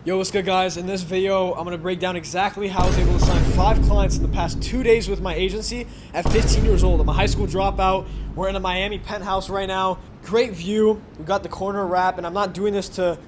Yo, what's good, guys? In this video, I'm going to break down exactly how I was able to sign 5 clients in the past 2 days with my agency at 15 years old. I'm a high school dropout. We're in a Miami penthouse right now. Great view. We've got the corner wrap, and I'm not doing this to,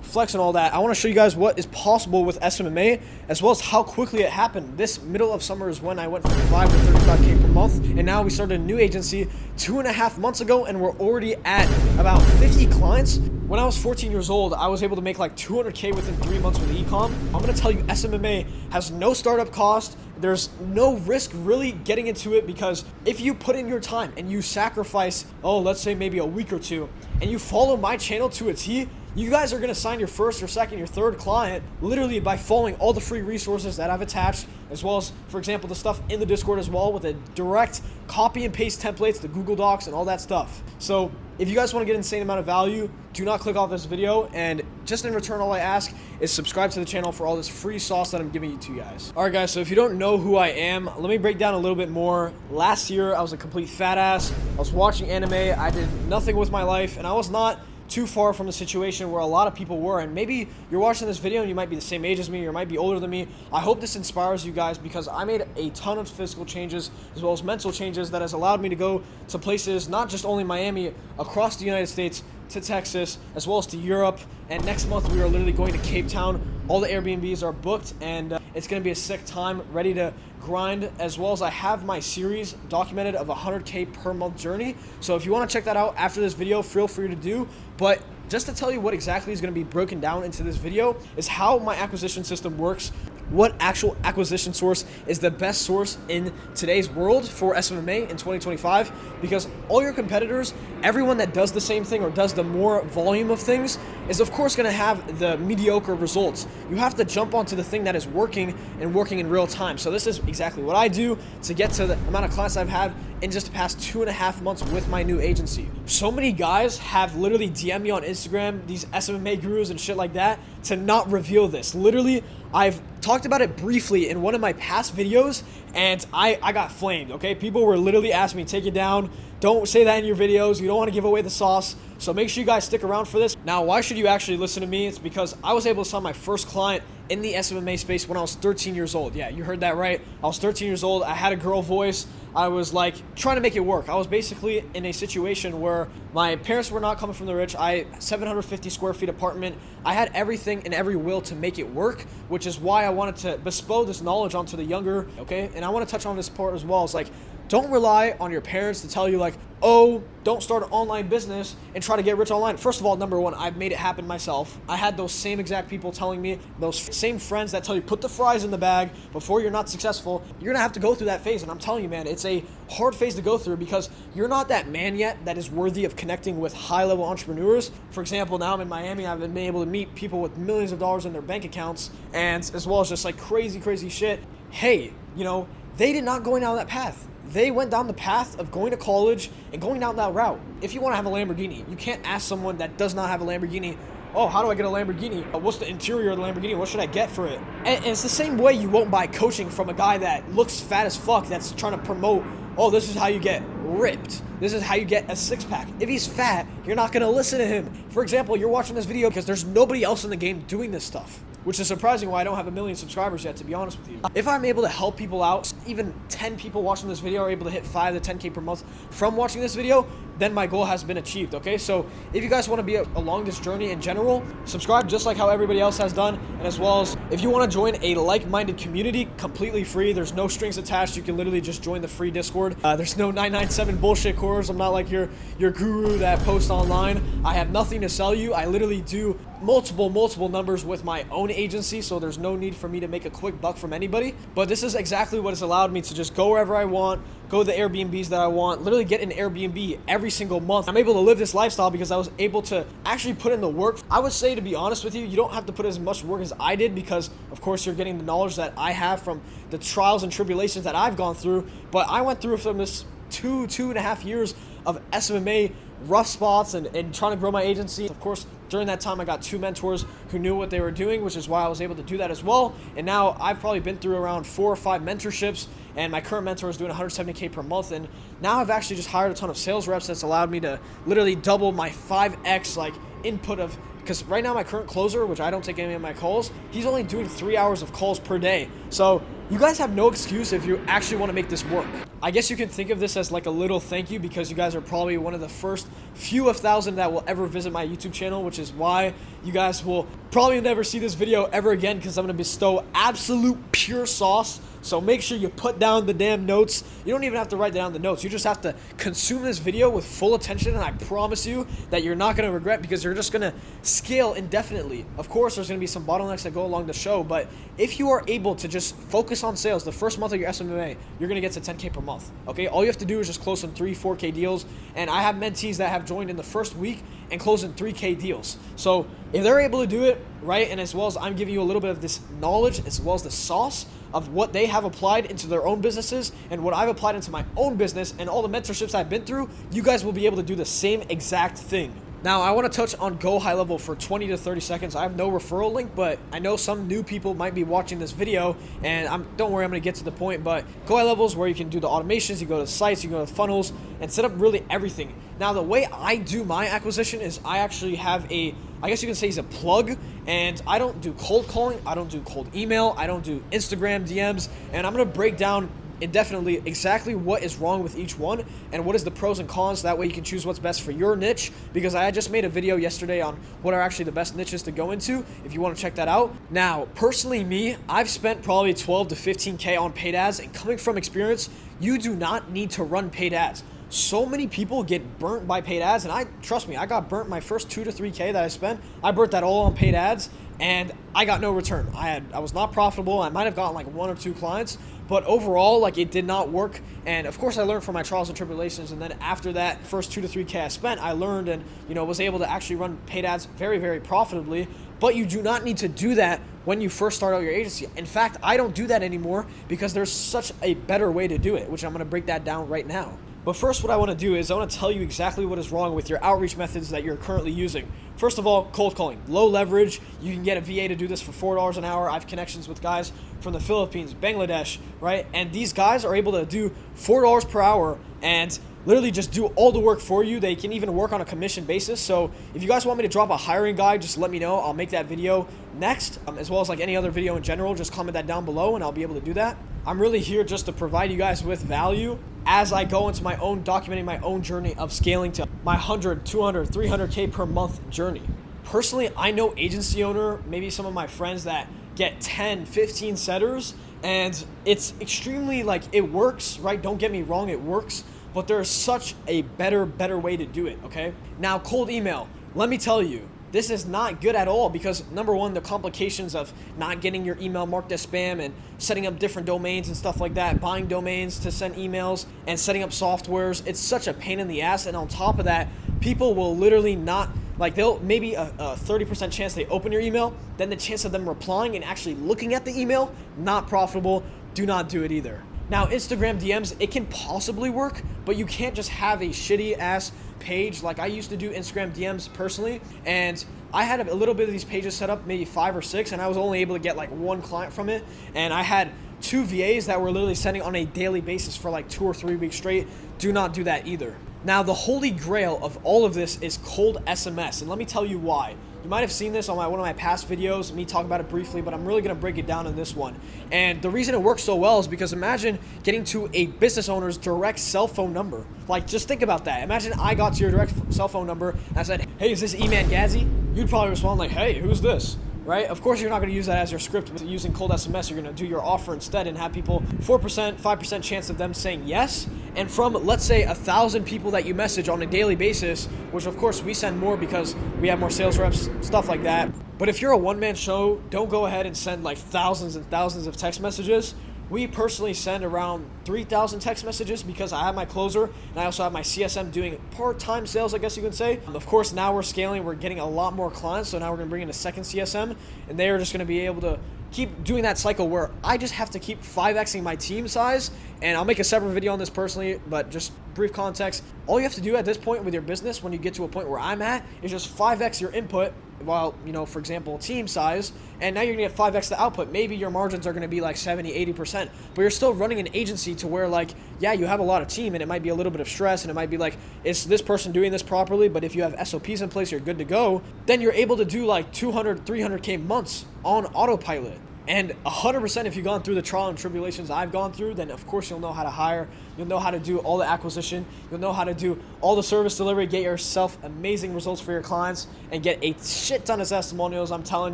flex and all that. I want to show you guys what is possible with SMMA, as well as how quickly it happened. This middle of summer is when I went from 5 to 35K per month, and now we started a new agency 2.5 months ago, and we're already at about 50 clients. When I was 14 years old, I was able to make like 200K within 3 months with e-com. I'm going to tell you, SMMA has no startup cost. There's no risk really getting into it, because if you put in your time and you sacrifice, let's say maybe a week or two, and you follow my channel to a T, you guys are going to sign your first or second, your third client literally by following all the free resources that I've attached, as well as, for example, the stuff in the Discord as well, with a direct copy and paste templates, the Google Docs, and all that stuff. So if you guys want to get an insane amount of value, do not click off this video, and just in return, all I ask is subscribe to the channel for all this free sauce that I'm giving to you guys. All right, guys, so if you don't know who I am, let me break down a little bit more. Last year, I was a complete fat ass. I was watching anime. I did nothing with my life, and I was not too far from the situation where a lot of people were. And maybe you're watching this video and you might be the same age as me, or you might be older than me. I hope this inspires you guys, because I made a ton of physical changes as well as mental changes that has allowed me to go to places, not just only Miami, across the United States, to Texas, as well as to Europe. And next month we are literally going to Cape Town. All the Airbnbs are booked, and it's going to be a sick time, ready to grind, as well as I have my series documented of 100K per month journey. So if you want to check that out after this video, feel free to do. But just to tell you what exactly is going to be broken down into this video is how my acquisition system works, what actual acquisition source is the best source in today's world for SMMA in 2025, because all your competitors, everyone that does the same thing or does the more volume of things, is of course going to have the mediocre results. You have to jump onto the thing that is working and working in real time. So this is exactly what I do to get to the amount of clients I've had in just the past 2.5 months with my new agency. So many guys have literally DM'd me on Instagram, these SMMA gurus and shit like that, to not reveal this. Literally, I've talked about it briefly in one of my past videos, and I got flamed, okay? People were literally asking me, take it down, don't say that in your videos, you don't want to give away the sauce. So make sure you guys stick around for this. Now, why should you actually listen to me? It's because I was able to sign my first client in the SMMA space when I was 13 years old. Yeah, you heard that right. I was 13 years old. I had a girl voice. I was like trying to make it work. I was basically in a situation where my parents were not coming from the rich. I 750 square feet apartment. I had everything and every will to make it work, which is why I wanted to bestow this knowledge onto the younger, okay? And I want to touch on this part as well. It's like, don't rely on your parents to tell you like, oh, don't start an online business and try to get rich online. First of all, number one, I've made it happen myself. I had those same exact people telling me, those same friends that tell you put the fries in the bag before you're not successful. You're gonna have to go through that phase, and I'm telling you, man, it's a hard phase to go through, because you're not that man yet that is worthy of connecting with high-level entrepreneurs. For example, now I'm in Miami. I've been able to meet people with millions of dollars in their bank accounts, and as well as just like crazy shit. Hey, they did not go down that path. They went down the path of going to college and going down that route. If you want to have a Lamborghini, you can't ask someone that does not have a Lamborghini, oh, how do I get a Lamborghini? What's the interior of the Lamborghini? What should I get for it? And it's the same way you won't buy coaching from a guy that looks fat as fuck, that's trying to promote, oh, this is how you get ripped. This is how you get a six-pack. If he's fat, you're not going to listen to him. For example, you're watching this video because there's nobody else in the game doing this stuff, which is surprising why I don't have 1 million subscribers yet, to be honest with you. If I'm able to help people out, even 10 people watching this video are able to hit 5 to 10K per month from watching this video, then my goal has been achieved, okay? So if you guys want to be along this journey in general, subscribe just like how everybody else has done, and as well as if you want to join a like-minded community, completely free, there's no strings attached, you can literally just join the free Discord. There's no 997 bullshit course. I'm not like your guru that posts online. I have nothing to sell you. I literally do multiple numbers with my own agency, so there's no need for me to make a quick buck from anybody. But this is exactly what has allowed me to just go wherever I want, go to the Airbnbs that I want, literally get an Airbnb every single month. I'm able to live this lifestyle because I was able to actually put in the work. I would say, to be honest with you, you don't have to put as much work as I did, because of course you're getting the knowledge that I have from the trials and tribulations that I've gone through. But I went through from this 2.5 years of SMMA rough spots and trying to grow my agency. Of course, during that time, I got 2 mentors who knew what they were doing, which is why I was able to do that as well. And now I've probably been through around 4 or 5 mentorships, and my current mentor is doing 170K per month. And now I've actually just hired a ton of sales reps that's allowed me to literally double my 5x input of because right now my current closer, which I don't take any of my calls, he's only doing 3 hours of calls per day. So you guys have no excuse if you actually want to make this work. I guess you can think of this as like a little thank you, because you guys are probably one of the first few of 1,000 that will ever visit my YouTube channel, which is why you guys will probably never see this video ever again, because I'm going to bestow absolute pure sauce. So make sure you put down the damn notes. You don't even have to write down the notes. You just have to consume this video with full attention, and I promise you that you're not going to regret, because you're just going to scale indefinitely. Of course, there's going to be some bottlenecks that go along the show, but if you are able to just focus on sales the first month of your SMMA, you're going to get to 10K per month, okay? All you have to do is just close some 3-4K deals, and I have mentees that have joined in the first week and closed in 3K deals. So if they're able to do it, right, and as well as I'm giving you a little bit of this knowledge as well as the sauce of what they have applied into their own businesses and what I've applied into my own business and all the mentorships I've been through, you guys will be able to do the same exact thing. Now, I want to touch on Go High Level for 20 to 30 seconds. I have no referral link, but I know some new people might be watching this video, and don't worry, I'm going to get to the point, but Go High Level is where you can do the automations, you go to sites, you go to funnels, and set up really everything. Now, the way I do my acquisition is I actually have I guess you can say he's a plug, and I don't do cold calling, I don't do cold email, I don't do Instagram DMs, and I'm going to break down indefinitely exactly what is wrong with each one and what is the pros and cons. That way you can choose what's best for your niche, because I just made a video yesterday on what are actually the best niches to go into if you want to check that out. Now, personally me, I've spent probably 12 to 15K on paid ads, and coming from experience, you do not need to run paid ads. So many people get burnt by paid ads, and trust me, I got burnt my first 2 to 3K that I spent. I burnt that all on paid ads, and I got no return. I was not profitable. I might have gotten like 1 or 2 clients, but overall, like, it did not work. And of course, I learned from my trials and tribulations. And then after that first 2 to 3K I spent, I learned and, was able to actually run paid ads very, very profitably. But you do not need to do that when you first start out your agency. In fact, I don't do that anymore because there's such a better way to do it, which I'm going to break that down right now. But first, what I want to do is I want to tell you exactly what is wrong with your outreach methods that you're currently using. First of all, cold calling. Low leverage. You can get a VA to do this for $4 an hour. I have connections with guys from the Philippines, Bangladesh, right? And these guys are able to do $4 per hour and literally just do all the work for you. They can even work on a commission basis. So if you guys want me to drop a hiring guide, just let me know. I'll make that video next, as well as like any other video in general. Just comment that down below and I'll be able to do that. I'm really here just to provide you guys with value as I go into my own, documenting my own journey of scaling to my 100, 200, 300K per month journey. Personally, I know agency owner, maybe some of my friends that get 10, 15 setters, and it's extremely, like, it works, right? Don't get me wrong, it works, but there's such a better way to do it, okay? Now, cold email, let me tell you, this is not good at all, because number one, the complications of not getting your email marked as spam and setting up different domains and stuff like that, buying domains to send emails and setting up softwares, it's such a pain in the ass. And on top of that, people will literally not, like, they'll maybe a 30% chance they open your email, then the chance of them replying and actually looking at the email, not profitable. Do not do it either. Now, Instagram DMs, it can possibly work, but you can't just have a shitty ass page. Like, I used to do Instagram DMs personally, and I had a little bit of these pages set up, maybe 5 or 6, and I was only able to get like 1 client from it. And I had 2 VAs that were literally sending on a daily basis for like 2 or 3 weeks straight. Do not do that either. Now, the holy grail of all of this is cold SMS, and let me tell you why. You might have seen this on one of my past videos, me talk about it briefly, but I'm really going to break it down in this one. And the reason it works so well is because imagine getting to a business owner's direct cell phone number. Like, just think about that. Imagine I got to your direct cell phone number and I said, hey, is this E-Man Gadsy? You'd probably respond like, hey, who's this? Right? Of course, you're not going to use that as your script. With using cold SMS, you're going to do your offer instead and have people 4%, 5% chance of them saying yes. And from, let's say, 1,000 people that you message on a daily basis, which of course we send more because we have more sales reps, stuff like that. But if you're a one-man show, don't go ahead and send like thousands and thousands of text messages. We personally send around 3,000 text messages because I have my closer and I also have my CSM doing part-time sales, I guess you can say. Of course, now we're scaling, we're getting a lot more clients, so now we're going to bring in a second CSM, and they are just going to be able to keep doing that cycle where I just have to keep 5xing my team size And I'll make a separate video on this personally, but just brief context. All you have to do at this point with your business, when you get to a point where I'm at, is just 5x your input while, for example, team size, and now you're gonna get 5x the output. Maybe your margins are gonna be like 70-80%, but you're still running an agency to where, like, yeah, you have a lot of team, and it might be a little bit of stress, and it might be like, is this person doing this properly? But if you have SOPs in place, you're good to go. Then you're able to do like 200, 300K months on autopilot. And 100%, if you've gone through the trial and tribulations I've gone through, then of course you'll know how to hire, you'll know how to do all the acquisition, you'll know how to do all the service delivery, get yourself amazing results for your clients, and get a shit ton of testimonials. I'm telling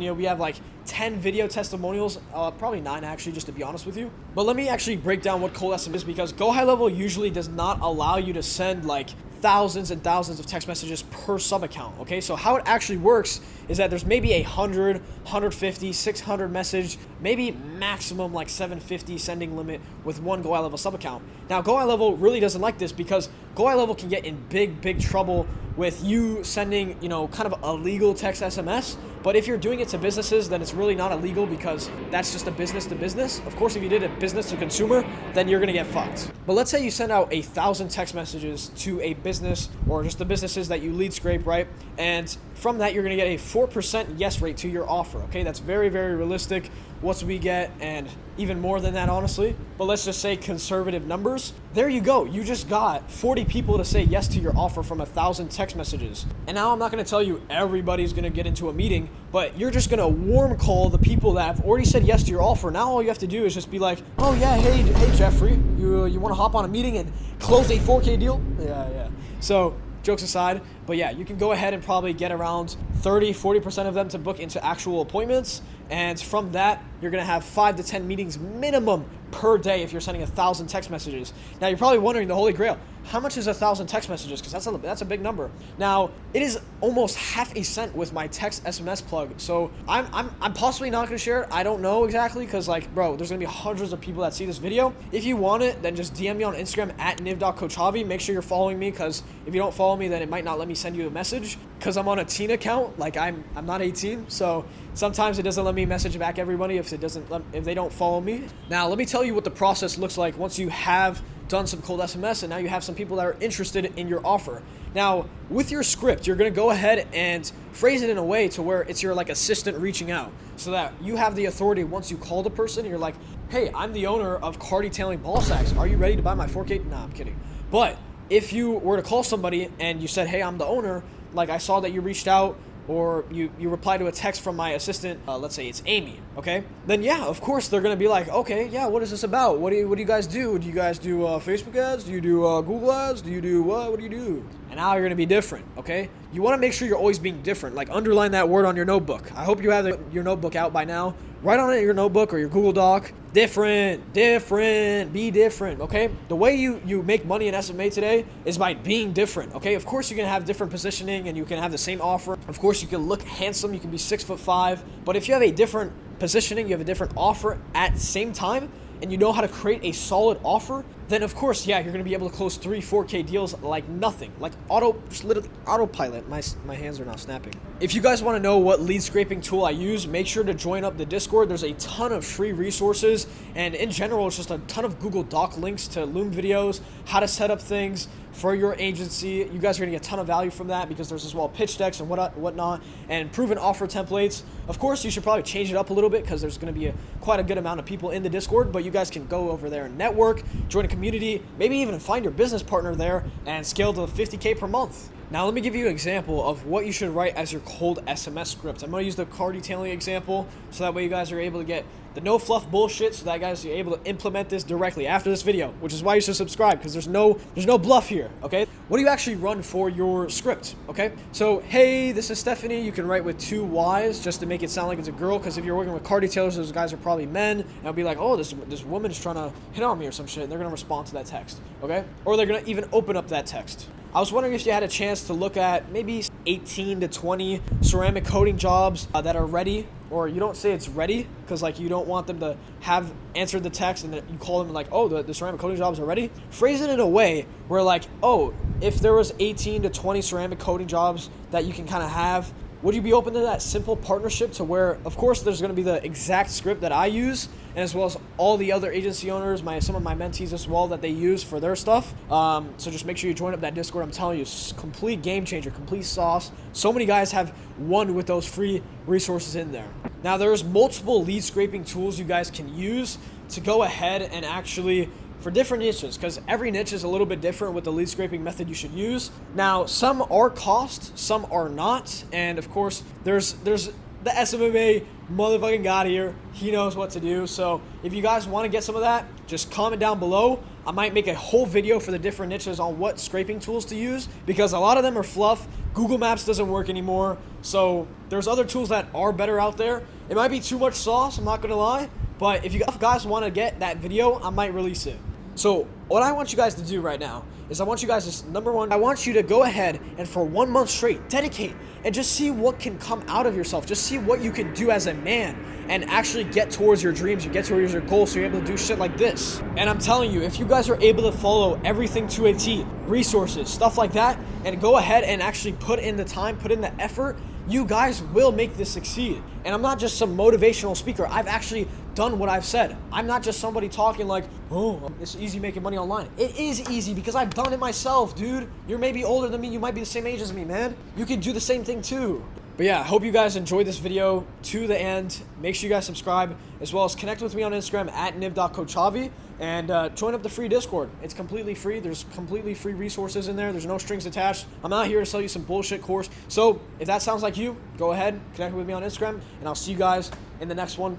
you, we have like 10 video testimonials, probably 9 actually, just to be honest with you. But let me actually break down what cold SMS is, because Go High Level usually does not allow you to send like thousands and thousands of text messages per sub account. Okay, so how it actually works is that there's maybe 100, 150, 600 message, maybe maximum like 750 sending limit with one Go High Level sub account. Now, Go High Level really doesn't like this, because Go High Level can get in big trouble with you sending, kind of illegal text SMS. But if you're doing it to businesses, then it's really not illegal, because that's just a business to business. Of course, if you did a business to consumer, then you're gonna get fucked. But let's say you send out 1,000 text messages to a business, or just the businesses that you lead scrape, right? And from that, you're gonna get a 4% yes rate to your offer. Okay, that's very realistic. What we get, and even more than that, honestly. But let's just say conservative numbers. There you go. You just got 40 people to say yes to your offer from 1,000 text messages. And now I'm not going to tell you everybody's going to get into a meeting, but you're just going to warm call the people that have already said yes to your offer. Now all you have to do is just be like, oh yeah, hey Jeffrey, you want to hop on a meeting and close a 4K deal? Yeah. So jokes aside, but yeah, you can go ahead and probably get around 30-40% of them to book into actual appointments. And from that, you're gonna have 5 to 10 meetings minimum per day if you're sending 1,000 text messages. Now you're probably wondering, the holy grail, how much is 1,000 text messages? Because that's a big number. Now it is almost half a cent with my text SMS plug. So I'm possibly not gonna share it. I don't know exactly, because like, bro, there's gonna be hundreds of people that see this video. If you want it, then just DM me on Instagram at niv.coachjavi. Make sure you're following me, because if you don't follow me, then it might not let me send you a message, because I'm on a teen account. Like I'm not 18, so sometimes it doesn't let me message back everybody if they don't follow me. Now let me tell you what the process looks like once you have done some cold SMS and now you have some people that are interested in your offer. Now with your script, you're gonna go ahead and phrase it in a way to where it's your like assistant reaching out, so that you have the authority once you call the person. You're like, hey, I'm the owner of car detailing ball sacks. Are you ready to buy my 4K? Nah, I'm kidding. But if you were to call somebody and you said, hey, I'm the owner, like I saw that you reached out, or you reply to a text from my assistant, let's say it's Amy, okay? Then yeah, of course they're gonna be like, okay, yeah, what is this about? What do you guys do? Do you guys do Facebook ads? Do you do Google ads? Do you do what? What do you do? And now you're gonna be different, okay? You wanna make sure you're always being different. Like underline that word on your notebook. I hope you have your notebook out by now. Write on it in your notebook or your Google Doc. Different, be different, okay? The way you make money in SMA today is by being different, okay? Of course you can have different positioning and you can have the same offer. Of course you can look handsome, you can be 6'5", but if you have a different positioning, you have a different offer at the same time, and you know how to create a solid offer, then of course, yeah, you're gonna be able to close 3-4K deals like nothing, like literally autopilot. My hands are now snapping. If you guys want to know what lead scraping tool I use, make sure to join up the Discord. There's a ton of free resources, and in general, it's just a ton of Google Doc links to Loom videos, how to set up things for your agency. You guys are gonna get a ton of value from that, because there's as well pitch decks and whatnot, and proven offer templates. Of course, you should probably change it up a little bit, because there's gonna be quite a good amount of people in the Discord, but you guys can go over there and network, join a community, maybe even find your business partner there, and scale to 50K per month. Now let me give you an example of what you should write as your cold SMS script. I'm going to use the car detailing example, so that way you guys are able to get the no fluff bullshit, so that guys are able to implement this directly after this video, which is why you should subscribe, because there's no bluff here, okay? What do you actually run for your script, okay? So, hey, this is Stephanie. You can write with 2 Y's just to make it sound like it's a girl, because if you're working with car detailers, those guys are probably men, and I'll be like, oh, this woman is trying to hit on me or some shit, and they're going to respond to that text, okay? Or they're going to even open up that text. I was wondering if you had a chance to look at maybe 18 to 20 ceramic coating jobs that are ready, or you don't say it's ready, because like you don't want them to have answered the text and then you call them like, oh, the ceramic coating jobs are ready. Phrase it in a way where like, oh, if there was 18 to 20 ceramic coating jobs that you can kind of have, Would you be open to that simple partnership to where, of course, there's going to be the exact script that I use, and as well as all the other agency owners, some of my mentees as well, that they use for their stuff. So just make sure you join up that Discord. I'm telling you, complete game changer, complete sauce. So many guys have won with those free resources in there. Now, there's multiple lead scraping tools you guys can use to go ahead and actually, for different niches, because every niche is a little bit different with the lead scraping method you should use. Now, some are cost, some are not, and of course, there's the SMMA motherfucking god here. He knows what to do. So if you guys want to get some of that, just comment down below. I might make a whole video for the different niches on what scraping tools to use, because a lot of them are fluff. Google Maps doesn't work anymore. So there's other tools that are better out there. It might be too much sauce, I'm not gonna lie, but if you guys want to get that video, I might release it. So what I want you guys to do right now is I want you guys to, number one, I want you to go ahead and for 1 month straight, dedicate and just see what can come out of yourself. Just see what you can do as a man and actually get towards your dreams. You get towards your goals, so you're able to do shit like this. And I'm telling you, if you guys are able to follow everything to a T, resources, stuff like that, and go ahead and actually put in the time, put in the effort, you guys will make this succeed. And I'm not just some motivational speaker. I've actually done what I've said. I'm not just somebody talking like, oh, it's easy making money online. It is easy because I've done it myself, dude. You're maybe older than me. You might be the same age as me, man. You can do the same thing too. But yeah, I hope you guys enjoyed this video to the end. Make sure you guys subscribe, as well as connect with me on Instagram at niv.cochavi, and join up the free Discord. It's completely free. There's completely free resources in there. There's no strings attached. I'm not here to sell you some bullshit course. So if that sounds like you, go ahead, connect with me on Instagram, and I'll see you guys in the next one.